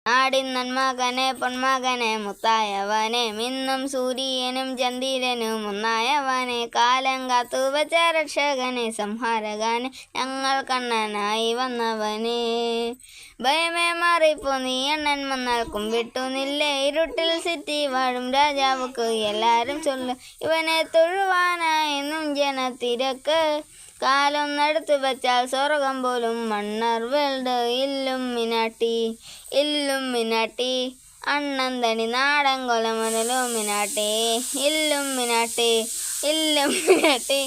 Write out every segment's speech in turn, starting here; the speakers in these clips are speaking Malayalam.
നാടിന്നൻ മകനെ പൊന്മകനെ മുത്തായവനെ മിന്നും സൂര്യനും ചന്ദ്രനും ഒന്നായവനെ കാലം കാത്തു വച്ച രക്ഷകനെ സംഹാരകനെ ഞങ്ങൾ കണ്ണനായി വന്നവനെ. ഭയമേ മാറിപ്പോ നീ എണ്ണൻ വന്നാൽ കുമ്പിട്ടു നില്ലേ ഇരുട്ടിൽ സിറ്റി വാഴും രാജാവുക്ക് എല്ലാരും ചൊല്ലു ഇവനെ തൊഴുവാനായെന്നും ജനത്തിരക്ക്. കാലൊന്നെടുത്തു വച്ചാൽ സ്വർഗം പോലും മണ്ണർ വേൾഡ് ഇല്ലുമിനാട്ടി ഇല്ലുമിനാട്ടി അണ്ണന്തണി നാടൻ കൊലമുതലുമിനാട്ടി ഇല്ലുമിനാട്ടി ഇല്ലുമിനാട്ടി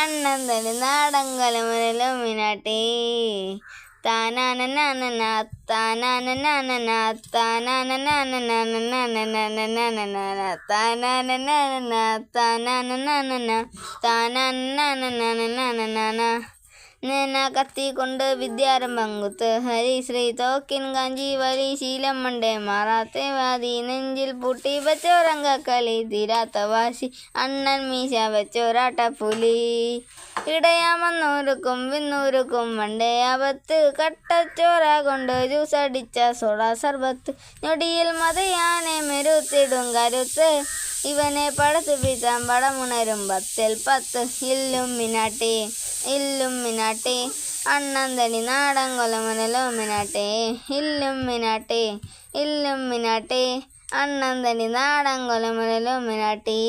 അണ്ണന്തണി നാടൻ കൊലമുതലുമിനാട്ടി. താനാനനാനന താനാനനാനന താനാനനാനനാനനാനനാനനാനനാന താനാനനാനന താനാനനാനന താനാനനാനനാനനാനനാന. നേന കത്തിക്കൊണ്ട് വിദ്യാരംഭം കുത്ത് ഹരിശ്രീ തോക്കിൻ കാഞ്ചി വലി ശീലം മണ്ടേ മാറാത്തെ വാതി നെഞ്ചിൽ പൂട്ടി വെച്ചോരങ്കക്കളി തീരാത്ത വാശി അണ്ണൻ മീശ വെച്ചോരാട്ടപ്പുലി. ഇടയാമന്നൂരുക്കും വിന്നൂരുക്കും വണ്ടേ ആപത്ത് കട്ടച്ചോറ കൊണ്ട് ജ്യൂസടിച്ച സോഡ സർബത്ത് ഞൊടിയിൽ മതയാനെ മെരുത്തിടും കരുത്ത് ഇവനെ പടത്തുപിച്ചാൻ പടമുണരും 10 ൽ 10 ഇല്ലുമിനാട്ടി ഇല്ലുമിനാട്ടി അണ്ണന്തണി നാടൻ കൊലമുതലുമിനാട്ടി ഇല്ലുമിനാട്ടി ഇല്ലുമിനാട്ടി അണ്ണന്തണി നാടൻ കൊലമുതലുമിനാട്ടി.